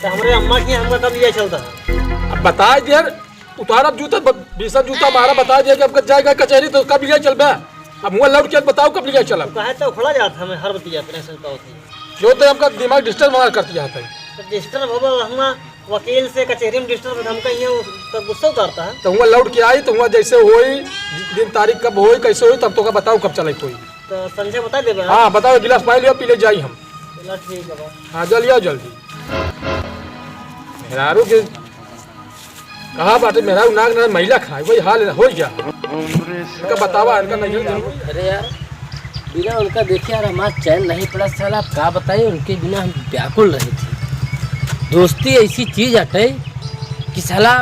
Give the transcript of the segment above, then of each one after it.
तो हमारे अम्मा की हमका कब लिया चलता है। अब बता दिया उतारा जूता 20 जूता मारा बता दिया कि अब जाएगा कचहरी तो कब लिया चल बे। अब मुँह लौट के बताओ कब लिया चल। कहे तो खड़ा जाता हमें हर बतिया टेंशन का होती है जो तो आपका दिमाग डिस्टर्ब मार करती जाता है। तो डिस्टर्ब होगा हम वकील से कचहरी में डिस्टर्ब हमका यहाँ तो गुस्सा उतारता है। तो वहाँ लौट के आई तो वहाँ जैसे होई दिन तारीख कब होई कैसे होई तब तो का बताओ कब चले कोई। तो संजय बता देगा। हाँ बताओ गिलास पानी लिया पी ले जाई हम। चलो ठीक है। हाँ जल्दी आओ जल्दी। मेहरारू के कहा बाटे मेहरारू नाग ना महिला खाए वही हाल हो गया इनका बतावा इनका नहीं जरूर। अरे यार बिना उनका देखे यार हमारा चैन नहीं पड़ा साला। आप क्या बताइए उनके बिना हम व्याकुल रहे थे। दोस्ती ऐसी चीज़ हटे कि साला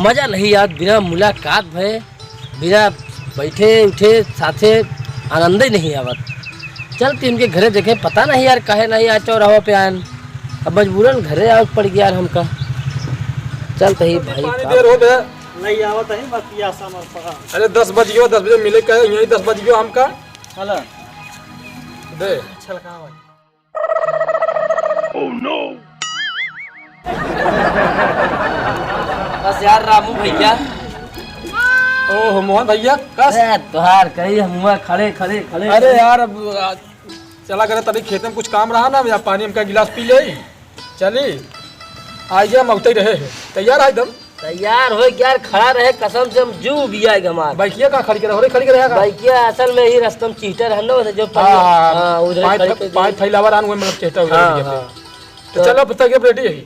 मज़ा नहीं यार बिना मुलाकात भय बिना बैठे उठे साथे आनंद ही नहीं आवत। चलते उनके घरे देखे पता नहीं यार कहे नहीं आज चौराहा पे आन। अब मजबूरन घरे आओ पड़ गया यार हमका। चलते ही भाई देर हो गया नहीं आवत है बस पियासा मर पका। अरे 10 बज गयो 10 बजे मिले कहे यही 10 बज गयो हमका हेलो दे चल कहाँ भाई। Oh no. बस यार रामू भैया। ओह मोहन भैया कस। अरे तुहार कही हम खड़े खड़े खड़े। अरे यार अब चला करे तभी खेत में कुछ काम रहा ना या पानी हम का गिलास पी ले चली आइए हम उतर रहे हैं तैयार है एकदम तैयार हो यार खड़ा रहे कसम से हम जू भी आएगा हमारा। बाइकिया कहाँ खड़ी करे हो रही खड़ी करे बाइकिया असल में ही रास्ता चीटर है ना जो पाँच फैलावर आन हुए मतलब चेटा हाँ। तो चलो तक रेडी है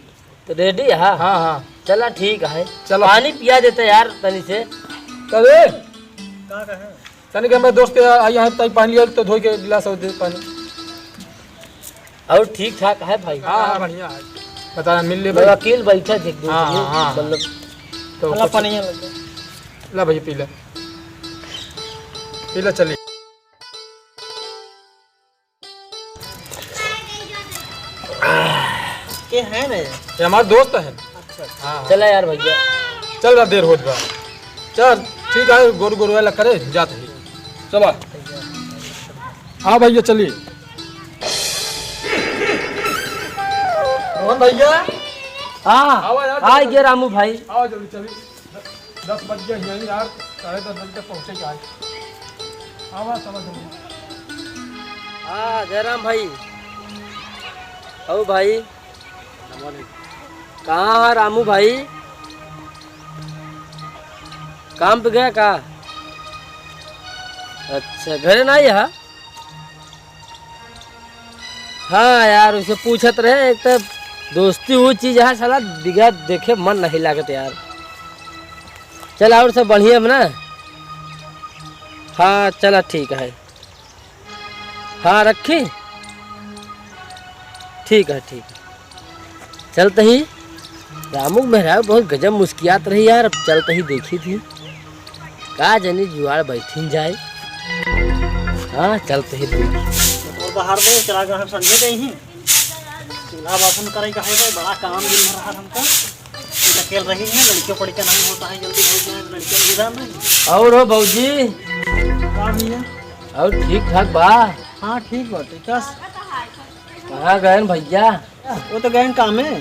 तो रेडी है। हाँ हाँ चला ठीक है। चलो पानी पिया देते यार तनी से। अरे कहाँ का है तनी के मेरे दोस्त आई यहाँ तक पानी लिया तो धो के गिलास और दे पानी और ठीक ठाक है भाई। हाँ हाँ बढ़िया है बता मिल ले भाई वकील बैठा देख दो हाँ मतलब तो अल्लाह पानी लग गया। ला भैया पी ले चलिए के है ना ये हमारे दोस्त हैं। अच्छा हाँ चला यार भैया चल रहा देर हो गया चल ठीक है गोरू गोरू वाला करे जाते ही चलो हाँ भैया चलिए मोहन भैया हाँ आ गए रामू भाई। आओ जल्दी चलिए 10 बज गए यहीं यार 10:30 बजे तक पहुँचे क्या आओ समझ हाँ जयराम भाई। ओ भाई कहाँ है रामू भाई काम पे गया का। अच्छा घरे नहीं है। हाँ यार उसे पूछत रहे एक तो दोस्ती वो चीज़ है साला दिखा देखे मन नहीं लागत यार। चल और सब बढ़िया है ना। हाँ चला ठीक है। हाँ रखी ठीक है ठीक है। चलते ही रामू मेहरा बहुत गजब मुस्कियात रही यार। अब चलते ही देखी थी का जनी जुआड़ बैठी जाए। हाँ चलते ही देखी और बाहर दे चला गए हम संजय गए ही चूल्हा बासन करे का है बड़ा काम दिन भर रहा हमका। अकेले रही है लड़कियों पढ़ के नहीं होता है जल्दी हो जाए लड़कियों की विधान नहीं। और हो भाजी काम ही है और ठीक ठाक बा। हाँ ठीक बात है कहाँ गए भैया। वो तो गए काम है।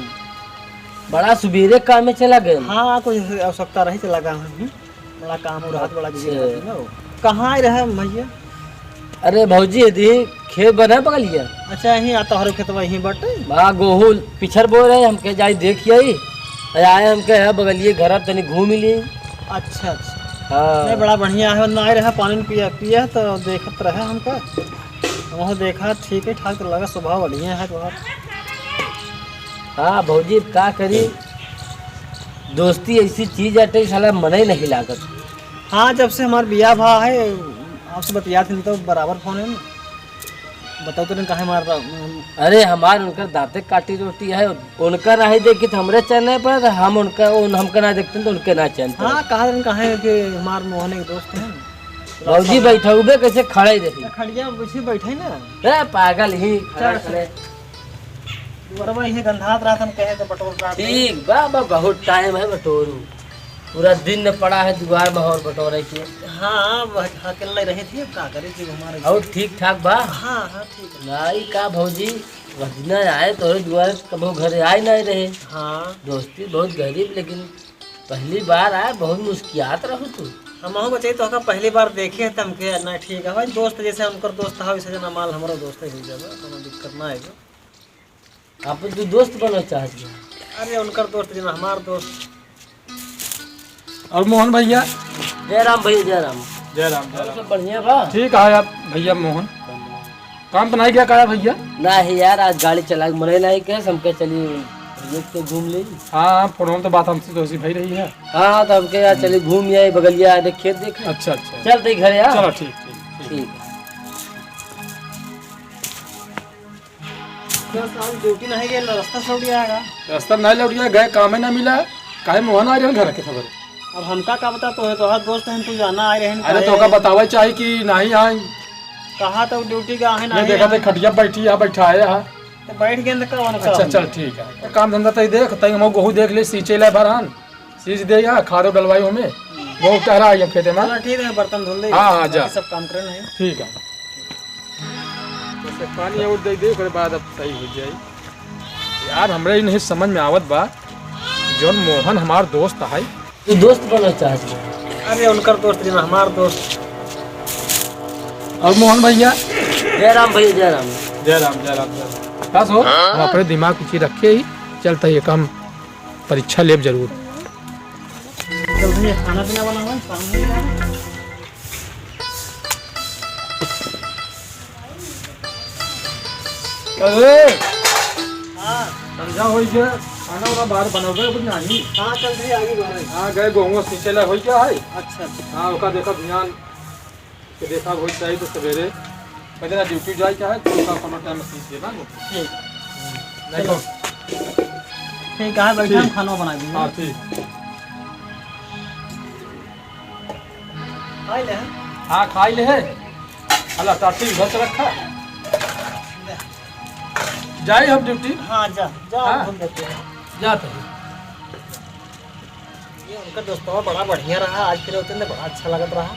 बड़ा सुबेरे काम में चला गए। हाँ कोई आवश्यकता रही चला गया हूँ बड़ा काम और रात बड़ा कहाँ रहे भैया। अरे भौजी यदि खेत बना बगलिया। अच्छा यहीं आता हर खेतवा यहीं बटे वहाँ गोहूँ पिछड़ बो रहे हमके जाई देखिए आए हमके है बगलिए घर तनी घूम लिए। अच्छा अच्छा हाँ नहीं बड़ा बढ़िया है ना रहा पानी पिया पिया तो देखत रहे हमका वहाँ देखा ठीक है ठाक तो लगा स्वभाव बढ़िया है तो। हाँ भौजी क्या करी दोस्ती ऐसी चीज है साला मन ही नहीं लागत। हाँ जब से हमारा बिया भा है आपसे बतिया थी तो बराबर फोन है बताओ तो कहाँ मार रहा। अरे हमार उनका दांते काटी रोटी है उनका नहीं देखी तो हमरे चैन नहीं पड़ा हम उनका हमका ना देखते तो उनके ना चैन। हाँ कहा है कि हमारे मोहन के दोस्त हैं भौजी बैठा हुए कैसे खड़े रही खड़िया पीछे बैठे ना अरे पागल ही खड़े बराबर यही गंधात रहा था हम कहे तो बटोर रहा ठीक बाबा बहुत टाइम है बटोरू पूरा दिन पड़ा है दीवार में और बटोरे के। हाँ वह अकेले रहे थे, अब का करे थी हमारे। और ठीक ठाक बा? हाँ हाँ ठीक है। नहीं का भौजी वजना आए तो दुआर कबो घर आए नहीं रहे। हाँ दोस्ती बहुत गरीब, लेकिन पहली बार आए बहुत मुस्कियात रहू तू। हम बचे तो पहली बार देखे तम के ना ठीक है भाई, दोस्त जैसे उनकर दोस्त है वैसे जना माल हमारा दोस्त ही जाबे, कोनो दिक्कत ना आएगा। आप तू दोस्त बनना चाहती है? अरे उनकर दोस्त जना हमार दोस्त। और मोहन भैया? जय राम भैया, जय राम। जय राम जय राम। सब बढ़िया बा? ठीक है आप भैया मोहन काम तो नहीं क्या कहा भैया? नहीं यार, आज गाड़ी चला के मरे नहीं कहे हमके चलिए भैया के घूम ले। हाँ फोन में तो बात हमसे तो भाई रही है। हाँ तो हमके यार चलिए घूम आए, बगलिया देख खेत देख। अच्छा अच्छा चलते घर यार। चलो ठीक ठीक ठीक है। ड्यूटी नहीं गए, रास्ता छोड़ आएगा। रास्ता नहीं लौट गया, गए काम ही ना मिला। काहे मोहन आ रहे हैं घर के खबर? अब हमका का बता, तो है तो दोस्त हैं, तू जाना आ रहे हैं। अरे तो का बतावा चाहिए कि नहीं आए? कहा तो ड्यूटी का है ना, मैं देखा था खटिया बैठी यहाँ बैठा है यहाँ। तो बैठ गए तो कौन का? अच्छा चल ठीक है, काम धंधा तई देख तई हम गहूँ देख ले, सींचे ला भरान सींच दे यहाँ खादो डलवाई हमें वो कह रहा है खेते में। चलो ठीक है, बर्तन धुल दे। हाँ हाँ जा, सब काम करे नहीं। ठीक है। जैसे पानी और दे दे उसके बाद अब सही हो जाए यार। हमरे नहीं समझ में आवत बा, जौन मोहन हमार दोस्त है। तू दोस्त बनना चाहती है? अरे उनकर दोस्त जना हमार दोस्त। और मोहन भैया? जय राम भैया, जय राम। जय राम जय राम जय राम। बस हो हम अपने दिमाग की चीज रखे ही चलता है, काम परीक्षा लेब जरूर। चल भैया खाना पीना बनाओ, काम नहीं करना। अरे हाँ समझा हो गया, खाना वाला बाहर बनाओगे कुछ नहीं? हाँ चल भैया आगे बढ़ो। हाँ गए गहूँ सींचे ला हो क्या है। अच्छा अच्छा। हाँ ओका देखा ध्यान के देखा हो चाहिए तो सवेरे पहले ना ड्यूटी जाए क्या है तो उनका कोनो टाइम में सींच देना ठीक नहीं तो। ठीक है, बैठे हम खाना बना देंगे। हाँ ठीक। आए ले। हाँ खाई ले है अल्लाह टाटी घर से रखा जाए हम ड्यूटी। हाँ जा जा, हाँ। हम देते हैं। जाते हैं। ये उनका दोस्तों बड़ा बढ़िया रहा, आज फिर होते बड़ा अच्छा लगत रहा।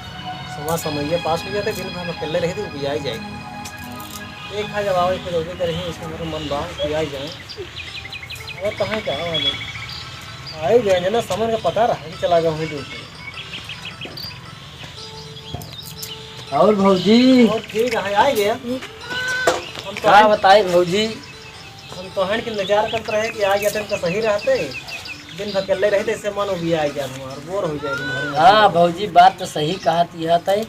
समय पास हो जाते, दिन भर हम अकेले रहे थे, भी आई जाएगी। एक खा जब आओ फिर होते रहे, इसमें मेरा मन बा कि आई जाए। और कहाँ क्या आई जाएंगे ना, समय का पता रहा कि चला जाऊँ ड्यूटी। और भौजी? और ठीक है, आ गया। हम तो क्या बताए भौजी? हम तो हन के इंतजार करते रहे कि आ गया तो इनका सही रहते। दिन भर अकेले रहते, इससे मन भी आ गया, हमारा बोर हो जाएगी। हाँ भौजी बात तो सही कहा यह तय।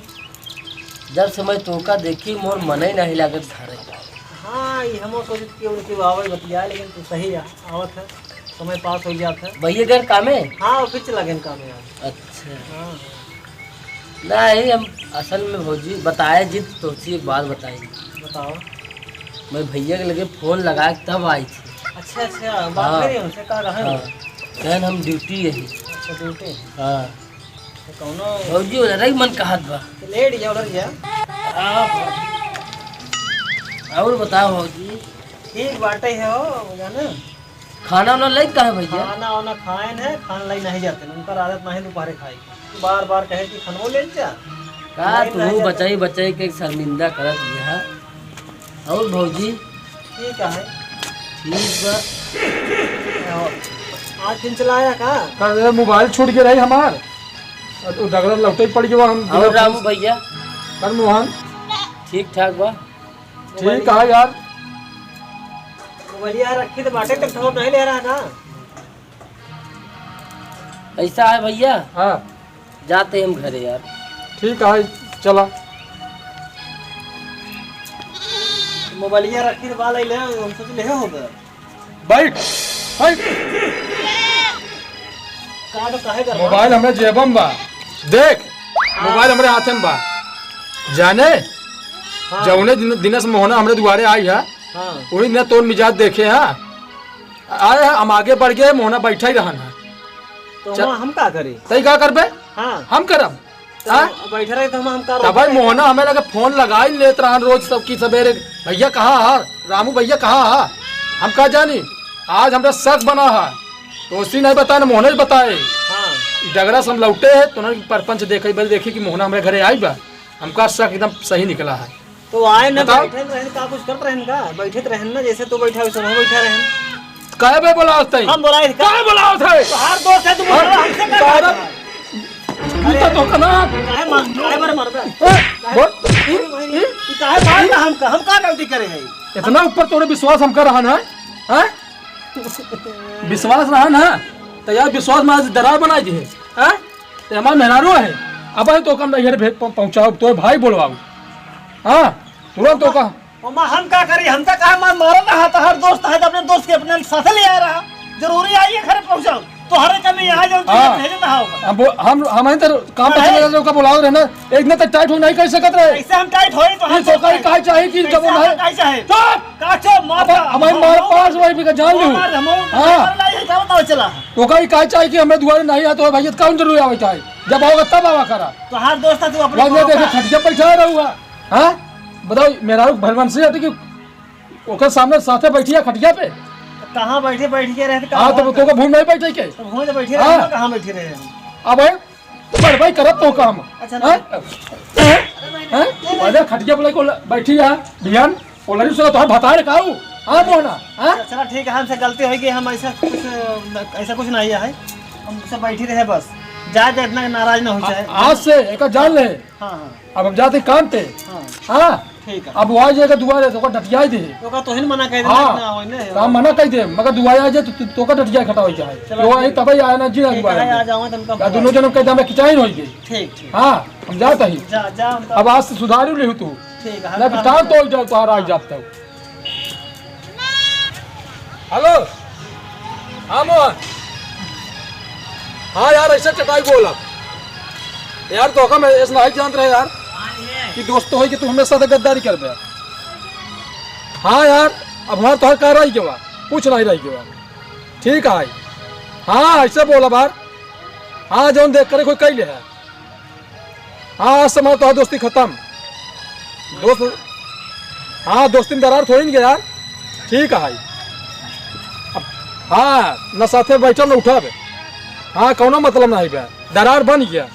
जब समय तोका देखी मोर मन ही नहीं लागत घरे। हाँ ये हम सोचित कि उनकी आवाज बतिया, लेकिन तू सही आवत है, समय पास हो जाता है। भैया घर कामे? हाँ फिर चला गया काम में आज। अच्छा हाँ नहीं, हम असल में भौजी बताए जित तो एक बात बताई। बताओ। मैं भैया के लगे फोन लगा के तब आई थी। अच्छा अच्छा, बात करिए उनसे, कहा रहा है। कहन हम ड्यूटी यही। अच्छा ड्यूटी। हाँ तो कौनो भौजी उधर मन कहत बा। लेट जा उधर जा। और बताओ भौजी? ठीक बाटे है हो जाना। खाना वाना लग कहा भैया? खाना वाना खाए है, खाना लाई नहीं जाते, उनका आदत नहीं दोपहर खाई। बार बार कहे कि खानवो ले जा। का तू बचाई बचाई के शर्मिंदा करत है। और भौजी? ठीक है। ठीक बा। आज दिन चलाया का? कल मोबाइल छूट के रही हमार डगरा लौटे पड़ गया हम। और रामू भैया? कर मोहन ठीक ठाक बा? ठीक है यार। मोबाइलिया रखी तो बाटे तक ठोर नहीं ले रहा था। ऐसा है भैया? हाँ जाते हम घरे यार। ठीक है चला। मोबाइलिया रखी तो बाल ले, हम सोच ले हो गए। बैठ बैठ। का तो काहे कर मोबाइल हमरे जेबम बा, देख मोबाइल हमरे हाथ में बा। जाने हाँ। जौने दिनस मोहना हमरे दुआरे आई है हाँ। वही ने तोर मिजाज देखे है आए हैं, हम आगे बढ़ गए, मोहना बैठा ही रहन है। तो हम का करी? तई का करबे? हाँ हम करब। तो बैठे रहे तो हम कर। तब भाई मोहना हमें लगे फोन लगा ही लेत रहन रोज सबकी सवेरे, भैया कहाँ है रामू, भैया कहाँ है। हम कहा जानी आज हमरा शक बना है तो उसी नहीं बताए ना मोहने बताए। हाँ डगरा से हम लौटे है तो परपंच देखे बल देखी कि मोहना हमारे घरे आई बा, हमका शक एकदम सही निकला है। तो आए ना बताओ। बैठे रहन का कुछ करत रहन का बैठे रहन ना जैसे तू बैठा वैसे हम बैठा रहन। काहे बे बोला होता है? हम बोलाए का काहे बोला होता है? हर दोस्त है तू बोल रहा हमसे क्या तारा- बात है? झूठा तो कना काहे मार काहे बार मारबे? बोल ई काहे मारना हम का गलती करे है? इतना ऊपर तोरे विश्वास हमका रहा ना हैं? विश्वास रहा ना तो यार विश्वास में आज दरार बना दी है हैं? तो हमारा मेहरारू है अब तो कम नहीं पहुंचाओ तो भाई बोलवाओ हाँ तुरंत तो का ओमा हम का करी हमका काहे मार मारना है तो हर दोस्त है तो अपने दोस्त के अपने साथ ले आ रहा जरूरी आइए घर पहुंचाओ तो हरे कमी आ जाओ तो हाँ। भेज ना होगा हम तो काम पे चले जाओ का बुलाओ रहना एक दिन तक टाइट हो नहीं कर सकत रहे ऐसे हम टाइट होई तो ये तो कहीं काहे चाहिए कि जब हम है काहे चाहे चुप काचो मार हमारे मार पास वही भी का जान लूं हम हाँ। हाँ चला तो कहीं काहे चाहिए कि हमें दुआरे नहीं आता भाई कौन जरूरी आवे चाहे जब आओगे तब आवा करा तो हर दोस्त है तू अपने वहाँ देखे खटिया बैठा रहूँगा हाँ बताओ मेरा भलवन से है कि ओकर सामने साथे बैठिया खटिया पे कहाँ बैठे बैठ के रहते हाँ तो का भूम नहीं बैठे के तो वहीं तो बैठे हाँ। रहे कहाँ बैठे रहे हम अब बड़ भाई करत तो काम अच्छा अरे खटिया बोले को बैठी है बिहान ओलरी से तो बताए काऊ हाँ मोहना हाँ चला ठीक है हमसे गलती होगी हम ऐसा कुछ नहीं है हम सब बैठी रहे बस ज्यादा इतना नाराज ना हो जाए आज से एक जान ले हाँ हाँ अब हम जाते काम पे हाँ हाँ ठीक है अब वो आ जाएगा दुआरे तो डटिया दे तो ही मना कह हाँ। देना होई ने काम मना कह दे मगर दुआरे आ जाए तो का डटिया खटा हो जाए चलो वो आई तब ही आया ना जी ठीक है आ दुआरे जाऊंगा तुमका दोनों जनों के दाम खिंचाई नहीं गई ठीक ठीक हाँ हम जाते ही जा जा हम अब आज से सुधारू ले तू ठीक है ना टाल तो जाओ तो आ जाता हूँ हेलो हाँ मोहन हाँ यार ऐसा चटाई बोला यार तो हम ऐसा नहीं जानते रहे यार कि दोस्त हो कि तू हमेशा से गद्दारी कर बे हाँ यार अब हमारे तो कह रही क्यों पूछ नहीं रही क्यों ठीक है हाँ ऐसे बोला बार हाँ जौन देख करे कोई कह ले है हाँ आज से तो दोस्ती खत्म दोस्त हाँ दोस्ती में दरार थोड़ी नहीं गया यार ठीक है अब हाँ न साथे बैठल न उठा हाँ कौनो मतलब नहीं बे दरार बन गया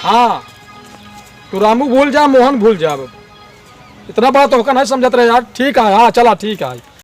हाँ तू रामू भूल जा मोहन भूल जा अब इतना बात तो होकर नहीं समझते रहे यार ठीक है हाँ चला ठीक है